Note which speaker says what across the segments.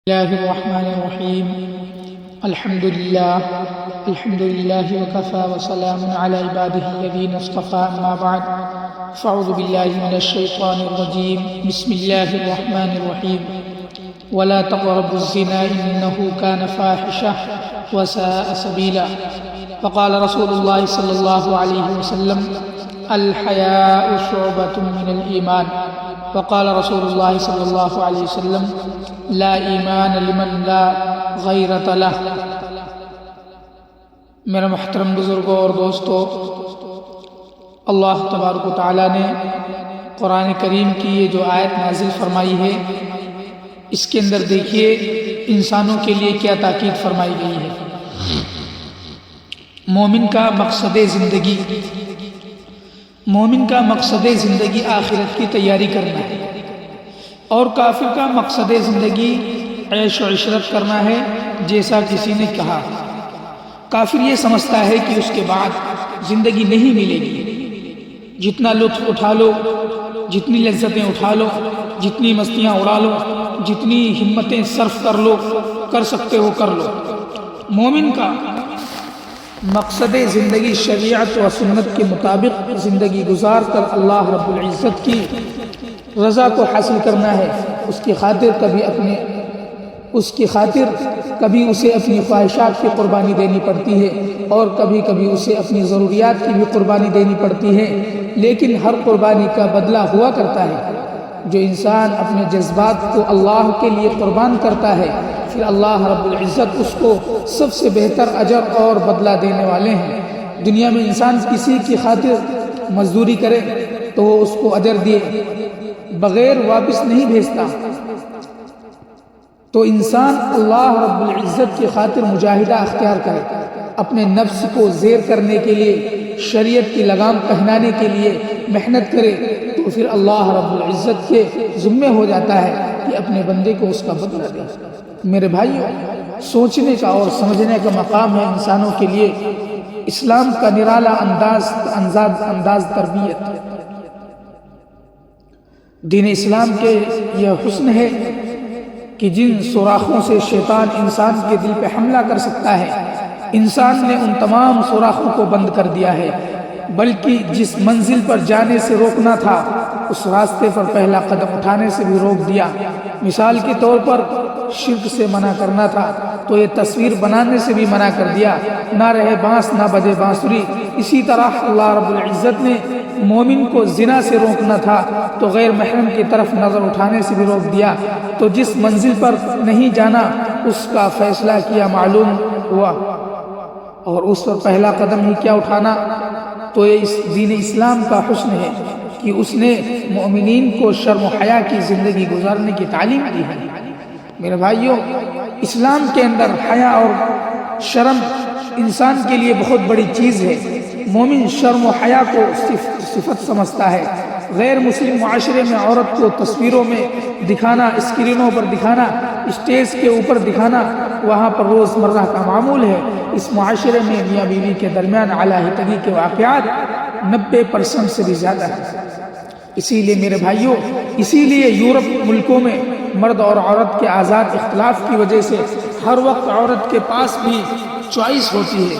Speaker 1: الله الرحمن الرحيم الحمد لله وكفى وسلام على عباده الذين اصطفى أما بعد فأعوذ بالله من الشيطان الرجيم بسم الله الرحمن الرحيم ولا تقربوا الزنا إنه كان فاحشة وساء سبيلا وقال رسول الله صلى الله عليه وسلم الحياء شعبة من الإيمان وقال رسول الله صلی اللہ علیہ وسلم لا ایمان لمن لا غیرت لہ۔ میرے محترم بزرگوں اور دوستو، اللہ تبارک و تعالیٰ نے قرآن کریم کی یہ جو آیت نازل فرمائی ہے، اس کے اندر دیکھیے انسانوں کے لیے کیا تاکید فرمائی گئی ہے۔ مومن کا مقصد زندگی آخرت کی تیاری کرنا ہے، اور کافر کا مقصد زندگی عیش و عشرت کرنا ہے۔ جیسا کسی نے کہا، کافر یہ سمجھتا ہے کہ اس کے بعد زندگی نہیں ملے گی، جتنا لطف اٹھا لو، جتنی لذتیں اٹھا لو، جتنی مستیاں اڑا لو، جتنی ہمتیں صرف کر سکتے ہو کر لو۔ مومن کا مقصد زندگی شریعت و سنت کے مطابق زندگی گزار کر اللہ رب العزت کی رضا کو حاصل کرنا ہے۔ اس کی خاطر کبھی اسے اپنی خواہشات کی قربانی دینی پڑتی ہے، اور کبھی کبھی اسے اپنی ضروریات کی بھی قربانی دینی پڑتی ہے، لیکن ہر قربانی کا بدلہ ہوا کرتا ہے۔ جو انسان اپنے جذبات کو اللہ کے لیے قربان کرتا ہے، پھر اللہ رب العزت اس کو سب سے بہتر اجر اور بدلہ دینے والے ہیں۔ دنیا میں انسان کسی کی خاطر مزدوری کرے تو وہ اس کو اجر دیے بغیر واپس نہیں بھیجتا، تو انسان اللہ رب العزت کی خاطر مجاہدہ اختیار کرے، اپنے نفس کو زیر کرنے کے لیے، شریعت کی لگام پہنانے کے لیے محنت کرے، تو پھر اللہ رب العزت کے ذمہ ہو جاتا ہے کہ اپنے بندے کو اس کا بدلہ دے۔ میرے بھائیوں، سوچنے کا اور سمجھنے کا مقام ہے انسانوں کے لیے اسلام کا نرالا انداز تربیت۔ دین اسلام کے یہ حسن ہے کہ جن سوراخوں سے شیطان انسان کے دل پہ حملہ کر سکتا ہے، انسان نے ان تمام سوراخوں کو بند کر دیا ہے، بلکہ جس منزل پر جانے سے روکنا تھا اس راستے پر پہلا قدم اٹھانے سے بھی روک دیا۔ مثال کے طور پر شرک سے منع کرنا تھا تو یہ تصویر بنانے سے بھی منع کر دیا، نہ رہے بانس نہ بجے بانسری۔ اسی طرح اللہ رب العزت نے مومن کو زنا سے روکنا تھا تو غیر محرم کی طرف نظر اٹھانے سے بھی روک دیا۔ تو جس منزل پر نہیں جانا اس کا فیصلہ کیا معلوم ہوا، اور اس پر پہلا قدم ہی کیا اٹھانا۔ تو یہ دین اسلام کا حسن ہے کہ اس نے مومنین کو شرم و حیا کی زندگی گزارنے کی تعلیم دی ہے۔ میرے بھائیوں، اسلام کے اندر حیا اور شرم انسان کے لیے بہت بڑی چیز ہے۔ مومن شرم و حیا کو صفت سمجھتا ہے۔ غیر مسلم معاشرے میں عورت کو تصویروں میں دکھانا، اسکرینوں پر دکھانا، اسٹیج کے اوپر دکھانا وہاں پر روز مرہ کا معمول ہے۔ اس معاشرے میں میاں بیوی کے درمیان علیحدگی کے واقعات 90% سے بھی زیادہ ہیں۔ اسی لیے میرے بھائیوں، یورپ ملکوں میں مرد اور عورت کے آزاد اختلاف کی وجہ سے ہر وقت عورت کے پاس بھی چوائس ہوتی ہے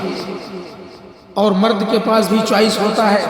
Speaker 1: اور مرد کے پاس بھی چوائس ہوتا ہے،